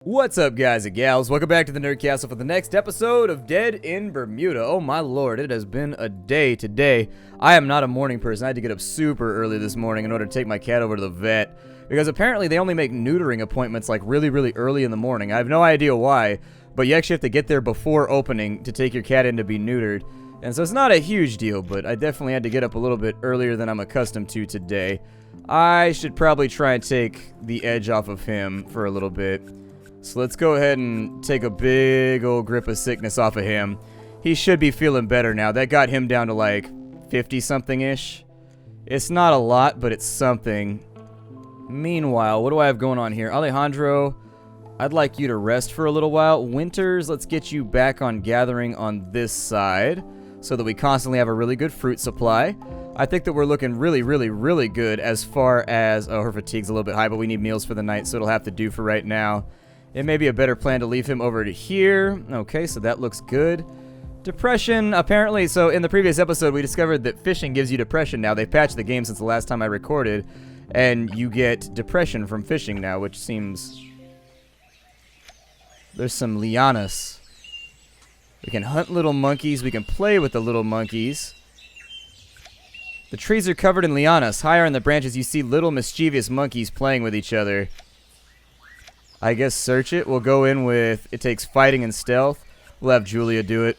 What's up, guys and gals? Welcome back to the Nerd Castle for the next episode of Dead in Bermuda. Oh my lord, it has been a day today. I am not a morning person. I had to get up super early this morning in order to take my cat over to the vet, because apparently they only make neutering appointments like really early in the morning. I have no idea why, but you actually have to get there before opening to take your cat in to be neutered. And so it's not a huge deal, but I definitely had to get up a little bit earlier than I'm accustomed to today. I should probably try and take the edge off of him for a little bit. So let's go ahead and take a big old grip of sickness off of him. He should be feeling better now. That got him down to like 50-something-ish. It's not a lot, but it's something. Meanwhile, what do I have going on here? Alejandro, I'd like you to rest for a little while. Winters, let's get you back on gathering on this side so that we constantly have a really good fruit supply. I think that we're looking really good as far as... Oh, her fatigue's a little bit high, but we need meals for the night, so it'll have to do for right now. It may be a better plan to leave him over to here. Okay, so that looks good. Depression, apparently, so in the previous episode, we discovered that fishing gives you depression now. They've patched the game since the last time I recorded, and you get depression from fishing now, which seems... There's some lianas. We can hunt little monkeys. We can play with the little monkeys. The trees are covered in lianas. Higher in the branches, you see little mischievous monkeys playing with each other. I guess search it. We'll go in with, it takes fighting and stealth. We'll have Julia do it.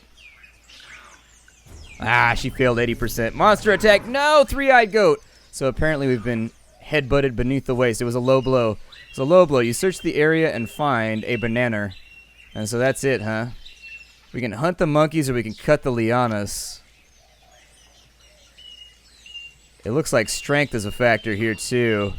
Ah, she failed 80%. Monster attack. No, three-eyed goat. So apparently we've been headbutted beneath the waist. It was a low blow. It's a low blow. You search the area and find a banana. And so that's it, huh? We can hunt the monkeys or we can cut the lianas. It looks like strength is a factor here, too.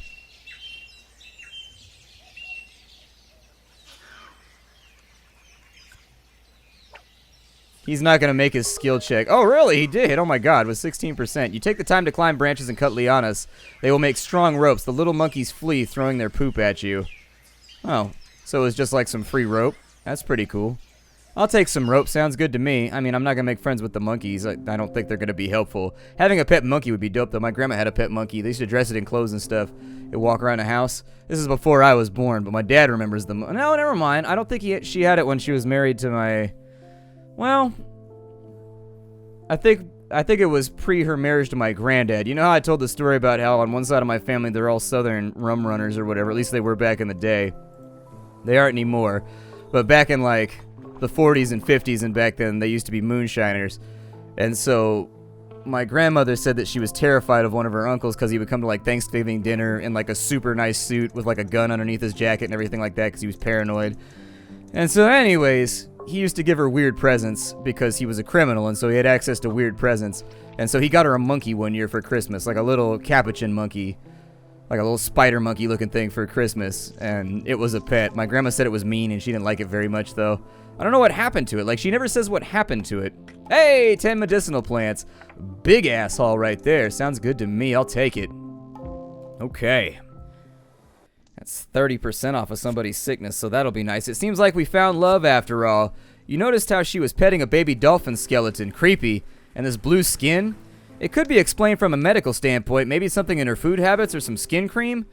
He's not going to make his skill check. Oh, really? He did. Oh, my God. With 16%. You take the time to climb branches and cut lianas. They will make strong ropes. The little monkeys flee, throwing their poop at you. Oh, so it was just like some free rope. That's pretty cool. I'll take some rope. Sounds good to me. I mean, I'm not going to make friends with the monkeys. I don't think they're going to be helpful. Having a pet monkey would be dope, though. My grandma had a pet monkey. They used to dress it in clothes and stuff. It'd walk around the house. This is before I was born, but my dad remembers them. No, never mind. I don't think she had it when she was married to my... Well, I think it was pre her marriage to my granddad. You know how I told the story about how on one side of my family they're all Southern rum runners or whatever. At least they were back in the day. They aren't anymore. But back in like the 40s and 50s and back then they used to be moonshiners. And so my grandmother said that she was terrified of one of her uncles because he would come to like Thanksgiving dinner in like a super nice suit with like a gun underneath his jacket and everything like that because he was paranoid. And so anyways... He used to give her weird presents because he was a criminal, and so he had access to weird presents. And so he got her a monkey one year for Christmas, like a little capuchin monkey, like a little spider monkey looking thing for Christmas, and it was a pet. My grandma said it was mean, and she didn't like it very much, though. I don't know what happened to it. Like, she never says what happened to it. Hey, 10 medicinal plants. Big ass haul right there. Sounds good to me. I'll take it. Okay. That's 30% off of somebody's sickness, so that'll be nice. It seems like we found love after all. You noticed how she was petting a baby dolphin skeleton. Creepy. And this blue skin? It could be explained from a medical standpoint. Maybe something in her food habits or some skin cream?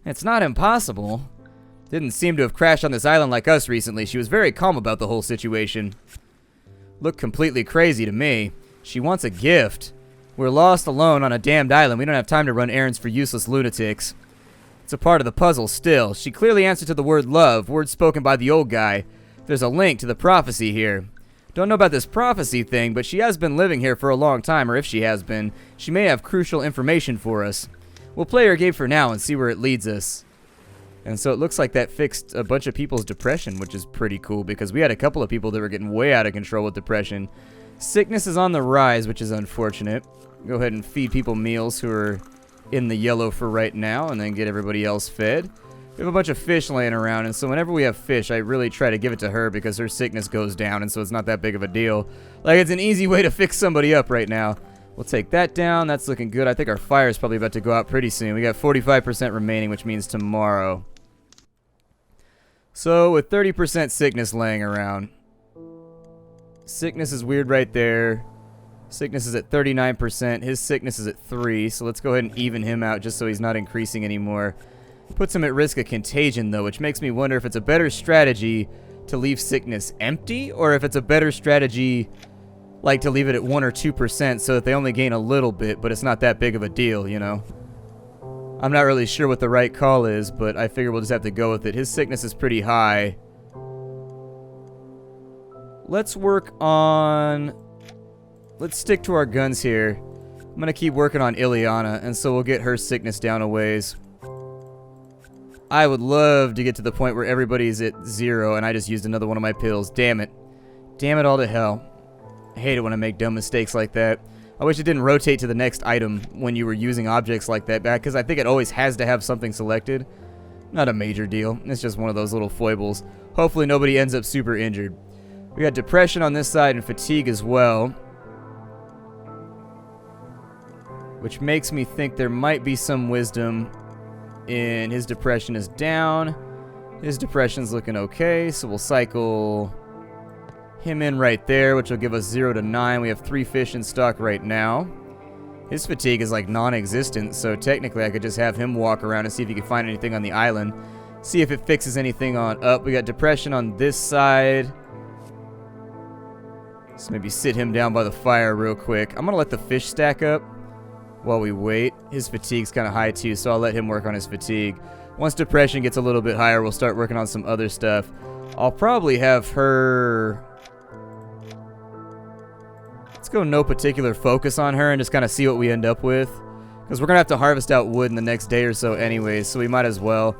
It's not impossible. Didn't seem to have crashed on this island like us recently. She was very calm about the whole situation. Looked completely crazy to me. She wants a gift. We're lost alone on a damned island. We don't have time to run errands for useless lunatics. It's a part of the puzzle still. She clearly answered to the word love, words spoken by the old guy. There's a link to the prophecy here. Don't know about this prophecy thing, but she has been living here for a long time, or if she has been, she may have crucial information for us. We'll play her game for now and see where it leads us. And so it looks like that fixed a bunch of people's depression, which is pretty cool, because we had a couple of people that were getting way out of control with depression. Sickness is on the rise, which is unfortunate. Go ahead and feed people meals who are... in the yellow for right now, and then get everybody else fed. We have a bunch of fish laying around, and so whenever we have fish, I really try to give it to her because her sickness goes down, and so it's not that big of a deal. Like, it's an easy way to fix somebody up right now. We'll take that down. That's looking good. I think our fire is probably about to go out pretty soon. We got 45% remaining, which means tomorrow. So, with 30% sickness laying around. Sickness is weird right there. Sickness is at 39%. His sickness is at 3, so let's go ahead and even him out just so he's not increasing anymore. Puts him at risk of contagion, though, which makes me wonder if it's a better strategy to leave sickness empty, or if it's a better strategy, like, to leave it at 1 or 2% so that they only gain a little bit, but it's not that big of a deal, you know? I'm not really sure what the right call is, but I figure we'll just have to go with it. His sickness is pretty high. Let's work on... Let's stick to our guns here. I'm going to keep working on Ileana, and so we'll get her sickness down a ways. I would love to get to the point where everybody's at 0, and I just used another one of my pills. Damn it. Damn it all to hell. I hate it when I make dumb mistakes like that. I wish it didn't rotate to the next item when you were using objects like that back, because I think it always has to have something selected. Not a major deal. It's just one of those little foibles. Hopefully nobody ends up super injured. We got depression on this side and fatigue as well, which makes me think there might be some wisdom in his depression is down. His depression's looking okay, so we'll cycle him in right there, which will give us 0 to 9. We have 3 fish in stock right now. His fatigue is like non-existent, so technically I could just have him walk around and see if he can find anything on the island. See if it fixes anything on up. We got depression on this side. So maybe sit him down by the fire real quick. I'm going to let the fish stack up while we wait. His fatigue's kind of high too, so I'll let him work on his fatigue. Once depression gets a little bit higher, we'll start working on some other stuff. I'll probably have her... Let's go no particular focus on her and just kind of see what we end up with. Because we're going to have to harvest out wood in the next day or so anyways, so we might as well.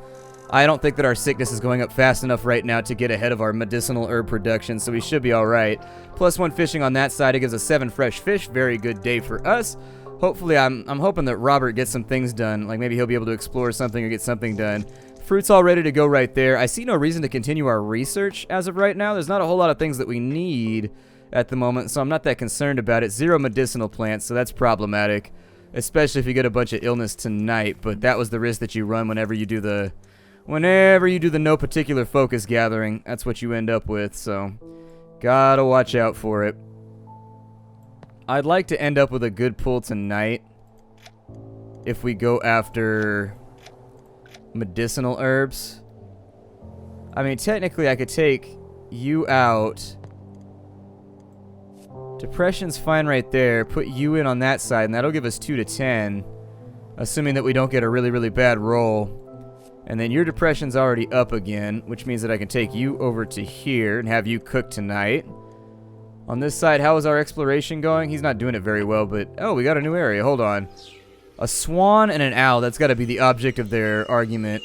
I don't think that our sickness is going up fast enough right now to get ahead of our medicinal herb production, so we should be alright. +1 fishing on that side, it gives us 7 fresh fish. Very good day for us. Hopefully, I'm hoping that Robert gets some things done. Like maybe he'll be able to explore something or get something done. Fruit's all ready to go right there. I see no reason to continue our research as of right now. There's not a whole lot of things that we need at the moment, so I'm not that concerned about it. 0 medicinal plants, so that's problematic, especially if you get a bunch of illness tonight. But that was the risk that you run whenever you do the no particular focus gathering. That's what you end up with, so gotta watch out for it. I'd like to end up with a good pull tonight if we go after medicinal herbs. I mean, technically I could take you out. Depression's fine right there. Put you in on that side, and that'll give us 2 to 10, assuming that we don't get a really, really bad roll. And then your depression's already up again, which means that I can take you over to here and have you cook tonight. On this side, how is our exploration going? He's not doing it very well, but... Oh, we got a new area. Hold on. A swan and an owl. That's got to be the object of their argument.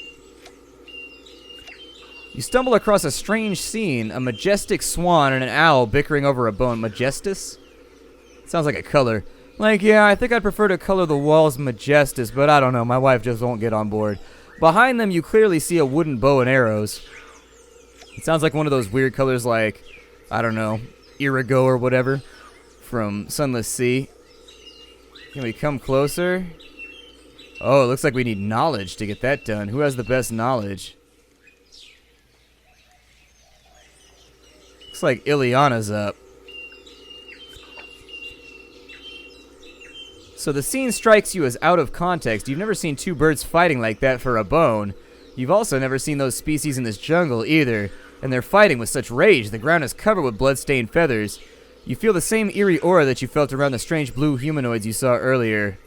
You stumble across a strange scene. A majestic swan and an owl bickering over a bone. Majestus? Sounds like a color. Like, yeah, I think I'd prefer to color the walls Majestus, but I don't know. My wife just won't get on board. Behind them, you clearly see a wooden bow and arrows. It sounds like one of those weird colors like, I don't know, Irigo or whatever from Sunless Sea. Can we come closer? Oh, it looks like we need knowledge to get that done. Who has the best knowledge? Looks like Ileana's up. So the scene strikes you as out of context. You've never seen 2 birds fighting like that for a bone. You've also never seen those species in this jungle either. And they're fighting with such rage. The ground is covered with blood-stained feathers. You feel the same eerie aura that you felt around the strange blue humanoids you saw earlier.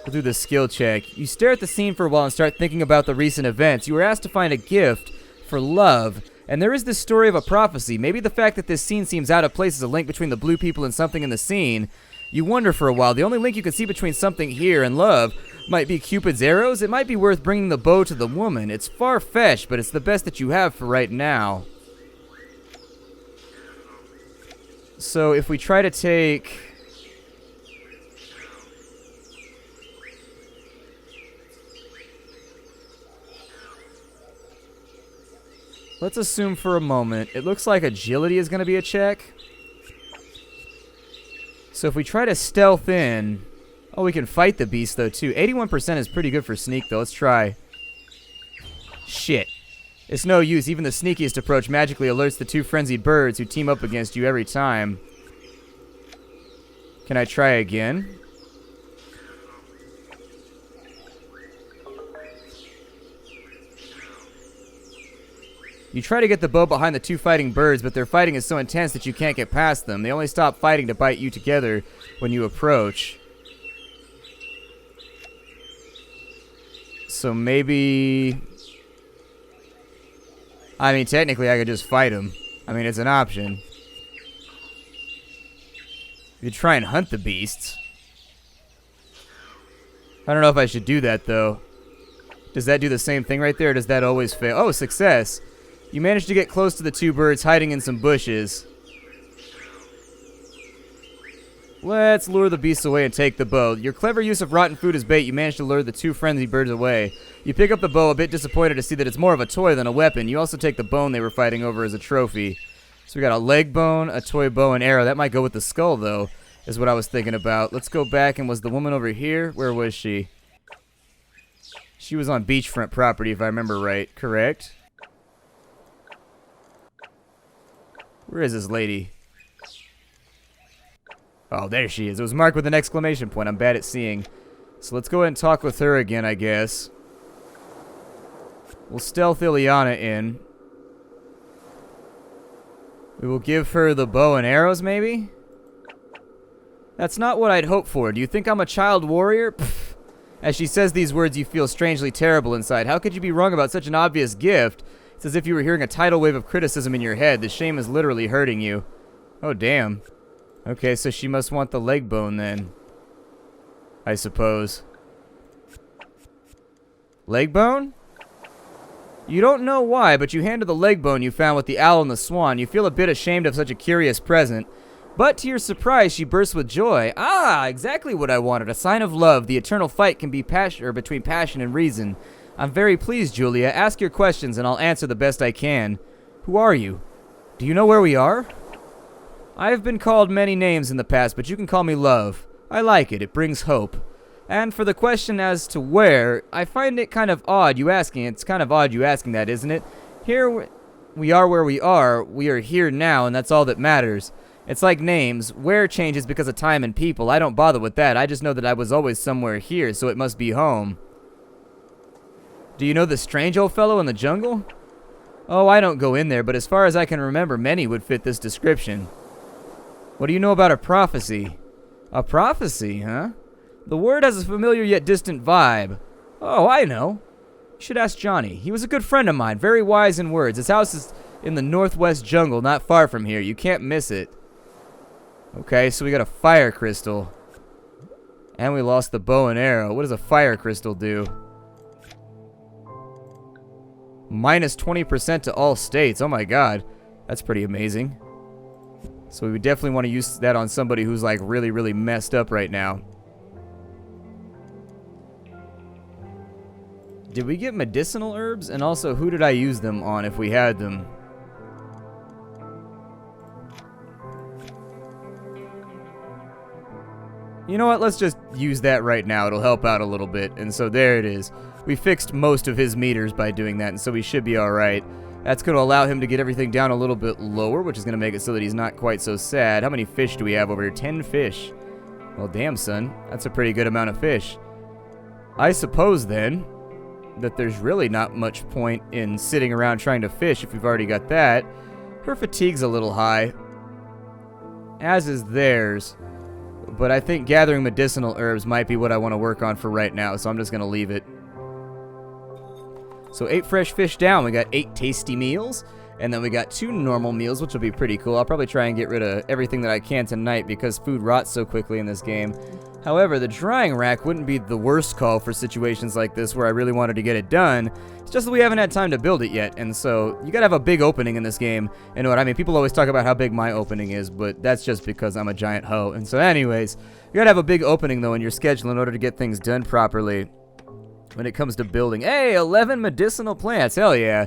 We'll do the skill check. You stare at the scene for a while and start thinking about the recent events. You were asked to find a gift for love. And there is this story of a prophecy. Maybe the fact that this scene seems out of place is a link between the blue people and something in the scene. You wonder for a while. The only link you can see between something here and love might be Cupid's arrows. It might be worth bringing the bow to the woman. It's far-fetched, but it's the best that you have for right now. So if we try to take... Let's assume for a moment, it looks like agility is going to be a check. So if we try to stealth in... Oh, we can fight the beast, though, too. 81% is pretty good for sneak, though. Let's try. Shit. It's no use. Even the sneakiest approach magically alerts the 2 frenzied birds who team up against you every time. Can I try again? You try to get the bow behind the 2 fighting birds, but their fighting is so intense that you can't get past them. They only stop fighting to bite you together when you approach. So maybe... I mean, technically I could just fight them. I mean, it's an option. You could try and hunt the beasts. I don't know if I should do that, though. Does that do the same thing right there, or does that always fail? Oh, success. You managed to get close to the 2 birds hiding in some bushes. Let's lure the beasts away and take the bow. Your clever use of rotten food as bait, you managed to lure the 2 friendly birds away. You pick up the bow, a bit disappointed to see that it's more of a toy than a weapon. You also take the bone they were fighting over as a trophy. So we got a leg bone, a toy bow, and arrow. That might go with the skull, though, is what I was thinking about. Let's go back, and was the woman over here? Where was she? She was on beachfront property, if I remember right. Correct? Where is this lady? Oh, there she is. It was marked with an exclamation point. I'm bad at seeing. So let's go ahead and talk with her again, I guess. We'll stealth Ileana in. We will give her the bow and arrows, maybe? That's not what I'd hoped for. Do you think I'm a child warrior? Pfft. As she says these words, you feel strangely terrible inside. How could you be wrong about such an obvious gift? It's as if you were hearing a tidal wave of criticism in your head. The shame is literally hurting you. Oh, damn. Okay, so she must want the leg bone then. I suppose. Leg bone? You don't know why, but you hand her the leg bone you found with the owl and the swan. You feel a bit ashamed of such a curious present. But to your surprise, she bursts with joy. Ah, exactly what I wanted. A sign of love. The eternal fight can be between passion and reason. I'm very pleased, Julia. Ask your questions and I'll answer the best I can. Who are you? Do you know where we are? I have been called many names in the past, but you can call me Love. I like it. It brings hope. And for the question as to where, I find it kind of odd you asking. It's kind of odd you asking that, isn't it? Here we are where we are. We are here now, and that's all that matters. It's like names. Where changes because of time and people. I don't bother with that. I just know that I was always somewhere here, so it must be home. Do you know the strange old fellow in the jungle? Oh, I don't go in there, but as far as I can remember, many would fit this description. What do you know about a prophecy? A prophecy, huh? The word has a familiar yet distant vibe. Oh, I know. You should ask Johnny. He was a good friend of mine, very wise in words. His house is in the northwest jungle, not far from here. You can't miss it. Okay, so we got a fire crystal. And we lost the bow and arrow. What does a fire crystal do? Minus 20% to all states. Oh my god. That's pretty amazing. So we would definitely want to use that on somebody who's like really, really messed up right now. Did we get medicinal herbs? And also, who did I use them on if we had them? You know what? Let's just use that right now. It'll help out a little bit. And so there it is. We fixed most of his meters by doing that, and so we should be alright. That's going to allow him to get everything down a little bit lower, which is going to make it so that he's not quite so sad. How many fish do we have over here? 10 fish. Well, damn, son. That's a pretty good amount of fish. I suppose, then, that there's really not much point in sitting around trying to fish if we've already got that. Her fatigue's a little high, as is theirs. But I think gathering medicinal herbs might be what I want to work on for right now, so I'm just going to leave it. So 8 fresh fish down. We got 8 tasty meals, and then we got 2 normal meals, which will be pretty cool. I'll probably try and get rid of everything that I can tonight because food rots so quickly in this game. However, the drying rack wouldn't be the worst call for situations like this where I really wanted to get it done. It's just that we haven't had time to build it yet, and so you gotta have a big opening in this game. You know what I mean? People always talk about how big my opening is, but that's just because I'm a giant hoe. And so anyways, you gotta have a big opening, though, in your schedule in order to get things done properly when it comes to building. Hey, 11 medicinal plants. Hell yeah.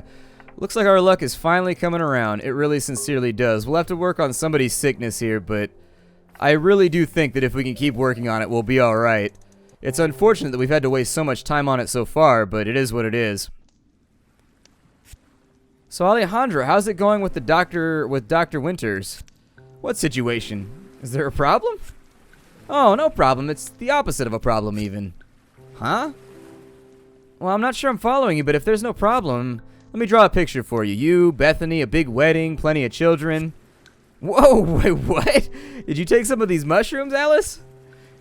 Looks like our luck is finally coming around. It really sincerely does. We'll have to work on somebody's sickness here, but I really do think that if we can keep working on it, we'll be alright. It's unfortunate that we've had to waste so much time on it so far, but it is what it is. So Alejandro, how's it going with Dr. Winters? What situation? Is there a problem? Oh, no problem. It's the opposite of a problem, even. Huh? Well, I'm not sure I'm following you, but if there's no problem, Let me draw a picture for you. You, Bethany, a big wedding, plenty of children. Whoa, wait, what? Did you take some of these mushrooms, Alice?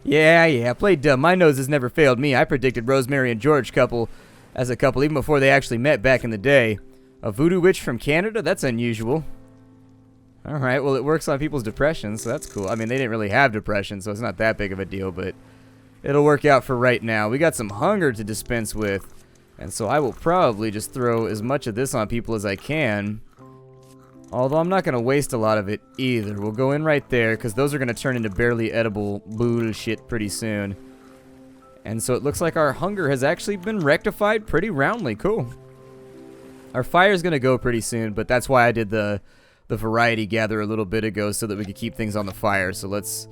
Yeah, played dumb. My nose has never failed me. I predicted Rosemary and George as a couple even before they actually met back in the day. A voodoo witch from Canada? That's unusual. Alright, well, it works on people's depression, so that's cool. I mean, they didn't really have depression, so it's not that big of a deal, but it'll work out for right now. We got some hunger to dispense with, and so I will probably just throw as much of this on people as I can. Although I'm not going to waste a lot of it either. We'll go in right there, because those are going to turn into barely edible bullshit pretty soon. And so it looks like our hunger has actually been rectified pretty roundly. Cool. Our fire's going to go pretty soon, but that's why I did the variety gather a little bit ago so that we could keep things on the fire. So let's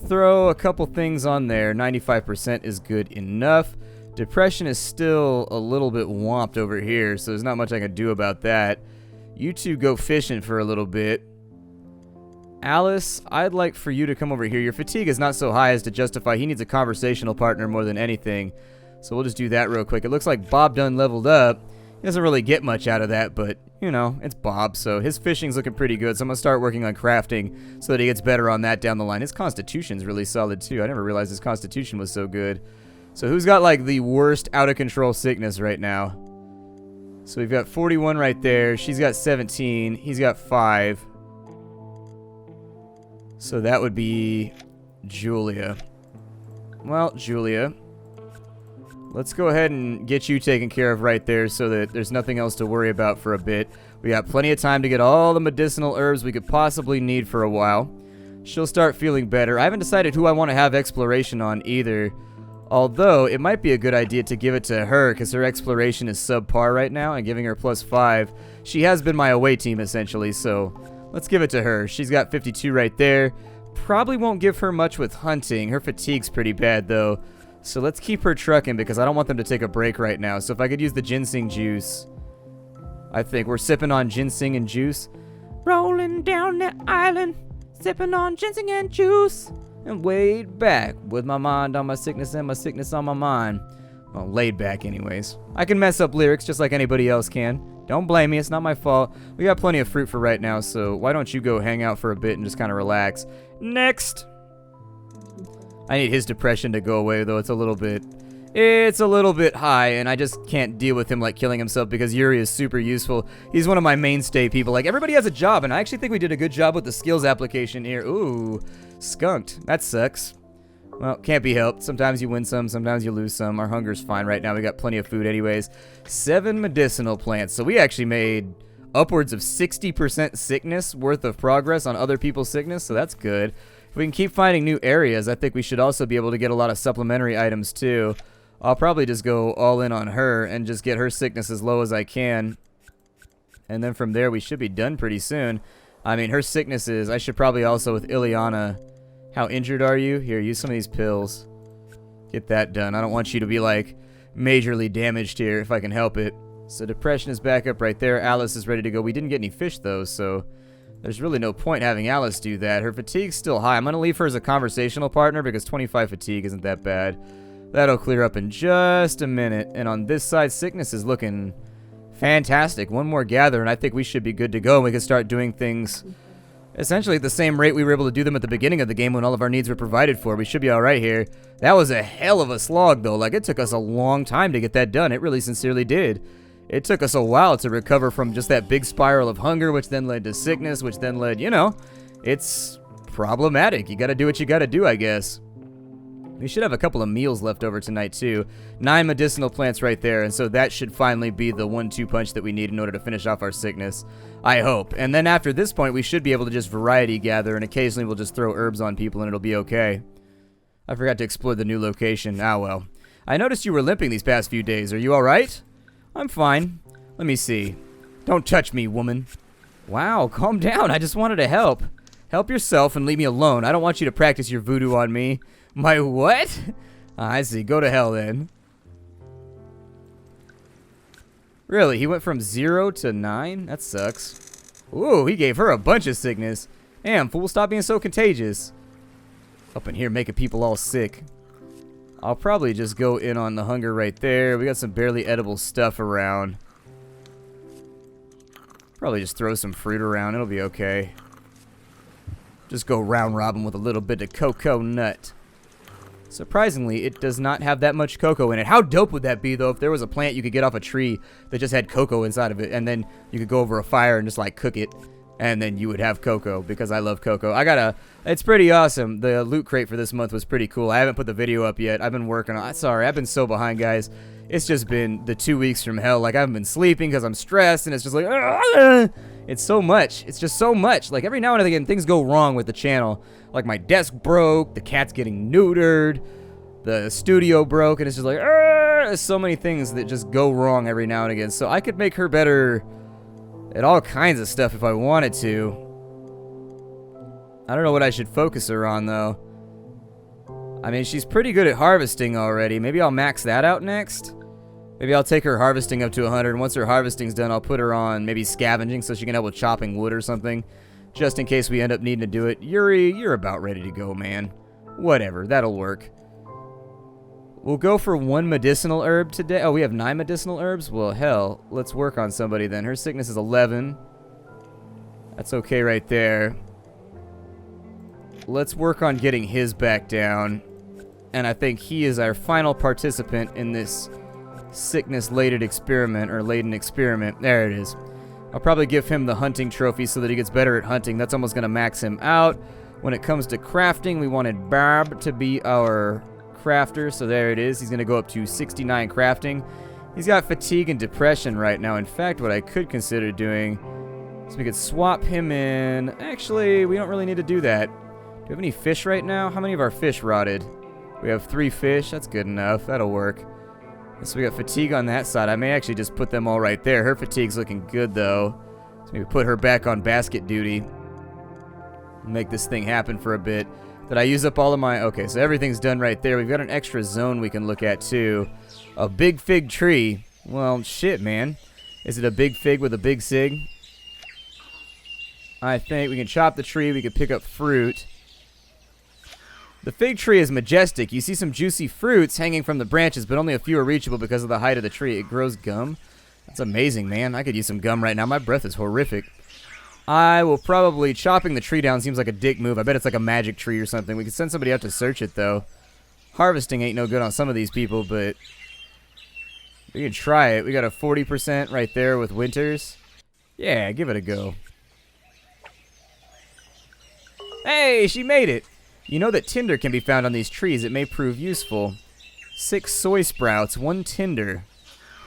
throw a couple things on there. 95% is good enough. Depression is still a little bit whomped over here, so there's not much I can do about that. You two go fishing for a little bit. Alice, I'd like for you to come over here. Your fatigue is not so high as to justify he needs a conversational partner more than anything. So we'll just do that real quick. It looks like Bob done leveled up. He doesn't really get much out of that, but, you know, it's Bob, so his fishing's looking pretty good, so I'm going to start working on crafting so that he gets better on that down the line. His constitution's really solid, too. I never realized his constitution was so good. So who's got, like, the worst out-of-control sickness right now? So we've got 41 right there. She's got 17. He's got 5. So that would be Julia. Well, Julia, let's go ahead and get you taken care of right there so that there's nothing else to worry about for a bit. We got plenty of time to get all the medicinal herbs we could possibly need for a while. She'll start feeling better. I haven't decided who I want to have exploration on either. Although, it might be a good idea to give it to her because her exploration is subpar right now, and giving her +5. She has been my away team, essentially, so let's give it to her. She's got 52 right there. Probably won't give her much with hunting. Her fatigue's pretty bad, though. So let's keep her trucking because I don't want them to take a break right now. So if I could use the ginseng juice. I think we're sipping on ginseng and juice. Rolling down the island, sipping on ginseng and juice. And laid back with my mind on my sickness and my sickness on my mind. Well, laid back anyways. I can mess up lyrics just like anybody else can. Don't blame me, it's not my fault. We got plenty of fruit for right now, so why don't you go hang out for a bit and just kind of relax. Next! I need his depression to go away, though. It's a little bit high, and I just can't deal with him, like, killing himself because Yuri is super useful. He's one of my mainstay people. Like, everybody has a job, and I actually think we did a good job with the skills application here. Ooh, skunked. That sucks. Well, can't be helped. Sometimes you win some, sometimes you lose some. Our hunger's fine right now. We got plenty of food anyways. 7 medicinal plants. So we actually made upwards of 60% sickness worth of progress on other people's sickness, so that's good. If we can keep finding new areas, I think we should also be able to get a lot of supplementary items too. I'll probably just go all in on her and just get her sickness as low as I can. And then from there, we should be done pretty soon. I mean, her sickness is... I should probably also, with Ileana... How injured are you? Here, use some of these pills. Get that done. I don't want you to be, like, majorly damaged here if I can help it. So depression is back up right there. Alice is ready to go. We didn't get any fish, though, so... There's really no point having Alice do that. Her fatigue's still high. I'm going to leave her as a conversational partner because 25 fatigue isn't that bad. That'll clear up in just a minute. And on this side, sickness is looking fantastic. One more gather, and I think we should be good to go. And we can start doing things essentially at the same rate we were able to do them at the beginning of the game when all of our needs were provided for. We should be all right here. That was a hell of a slog, though. Like, it took us a long time to get that done. It really sincerely did. It took us a while to recover from just that big spiral of hunger, which then led to sickness, which then led, you know, it's problematic. You gotta do what you gotta do, I guess. We should have a couple of meals left over tonight, too. 9 medicinal plants right there, and so that should finally be the 1-2 punch that we need in order to finish off our sickness. I hope. And then after this point, we should be able to just variety gather, and occasionally we'll just throw herbs on people, and it'll be okay. I forgot to explore the new location. Ah, well. I noticed you were limping these past few days. Are you alright? I'm fine. Let me see. Don't touch me, woman. Wow, calm down. I just wanted to help. Help yourself and leave me alone. I don't want you to practice your voodoo on me. My what? I see. Go to hell, then. Really? He went from 0 to 9? That sucks. Ooh, he gave her a bunch of sickness. Damn, fool, stop being so contagious. Up in here making people all sick. I'll probably just go in on the hunger right there. We got some barely edible stuff around. Probably just throw some fruit around. It'll be okay. Just go round robin with a little bit of cocoa nut. Surprisingly, it does not have that much cocoa in it. How dope would that be, though, if there was a plant you could get off a tree that just had cocoa inside of it, and then you could go over a fire and just, like, cook it, and then you would have cocoa, because I love cocoa. It's pretty awesome. The loot crate for this month was pretty cool. I haven't put the video up yet. I've been working on it. Sorry, I've been so behind, guys. It's just been the 2 weeks from hell. Like, I haven't been sleeping because I'm stressed, and it's just like, it's so much. It's just so much. Like, every now and again, things go wrong with the channel. Like, my desk broke, the cat's getting neutered, the studio broke, and it's just like, there's so many things that just go wrong every now and again. So I could make her better at all kinds of stuff if I wanted to. I don't know what I should focus her on, though. I mean, she's pretty good at harvesting already. Maybe I'll max that out next. Maybe I'll take her harvesting up to 100, and once her harvesting's done, I'll put her on maybe scavenging so she can help with chopping wood or something, just in case we end up needing to do it. Yuri, you're about ready to go, man. Whatever, that'll work. We'll go for 1 medicinal herb today. Oh, we have 9 medicinal herbs? Well, hell, let's work on somebody then. Her sickness is 11. That's okay right there. Let's work on getting his back down. And I think he is our final participant in this sickness-laden experiment, or laden experiment. There it is. I'll probably give him the hunting trophy so that he gets better at hunting. That's almost going to max him out. When it comes to crafting, we wanted Barb to be our crafter, so there it is. He's going to go up to 69 crafting. He's got fatigue and depression right now. In fact, what I could consider doing is we could swap him in. Actually, we don't really need to do that. Do we have any fish right now? How many of our fish rotted? We have 3 fish. That's good enough. That'll work. So we got fatigue on that side. I may actually just put them all right there. Her fatigue's looking good, though. So maybe put her back on basket duty. Make this thing happen for a bit. Did I use up all of my... Okay, so everything's done right there. We've got an extra zone we can look at, too. A big fig tree. Well, shit, man. Is it a big fig with a big sig? I think we can chop the tree. We can pick up fruit. The fig tree is majestic. You see some juicy fruits hanging from the branches, but only a few are reachable because of the height of the tree. It grows gum. That's amazing, man. I could use some gum right now. My breath is horrific. I will probably... Chopping the tree down seems like a dick move. I bet it's like a magic tree or something. We could send somebody out to search it, though. Harvesting ain't no good on some of these people, but... we can try it. We got a 40% right there with winters. Yeah, give it a go. Hey, she made it! You know that tinder can be found on these trees. It may prove useful. 6 soy sprouts, 1 tinder.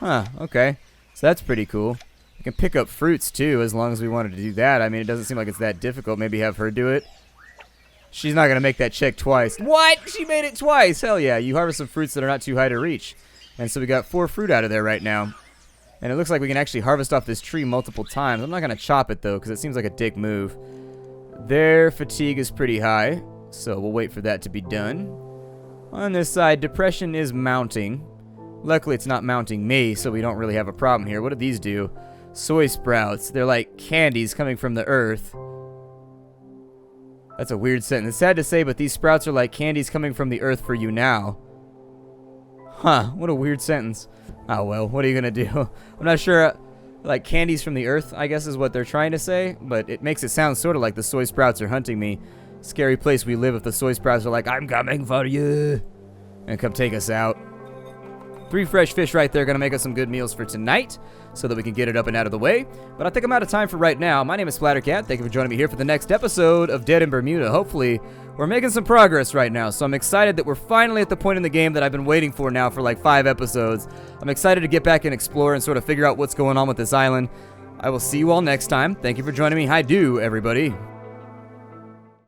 Huh, okay. So that's pretty cool. We can pick up fruits, too, as long as we wanted to do that. I mean, it doesn't seem like it's that difficult. Maybe have her do it. She's not going to make that check twice. What? She made it twice! Hell yeah. You harvest some fruits that are not too high to reach. And so we got 4 fruit out of there right now. And it looks like we can actually harvest off this tree multiple times. I'm not going to chop it, though, because it seems like a dick move. Their fatigue is pretty high. So we'll wait for that to be done. On this side, depression is mounting. Luckily, it's not mounting me, so we don't really have a problem here. What do these do? Soy sprouts. They're like candies coming from the earth. That's a weird sentence. It's sad to say, but these sprouts are like candies coming from the earth for you now. Huh, what a weird sentence. Oh, well, what are you going to do? I'm not sure. Like candies from the earth, I guess is what they're trying to say, but it makes it sound sort of like the soy sprouts are hunting me. Scary place we live if the soy sprouts are like, I'm coming for you, and come take us out. 3 fresh fish right there, gonna make us some good meals for tonight, so that we can get it up and out of the way. But I think I'm out of time for right now. My name is Splattercat. Thank you for joining me here for the next episode of Dead in Bermuda. Hopefully, we're making some progress right now, so I'm excited that we're finally at the point in the game that I've been waiting for now for like 5 episodes. I'm excited to get back and explore and sort of figure out what's going on with this island. I will see you all next time. Thank you for joining me. Hi-do, everybody.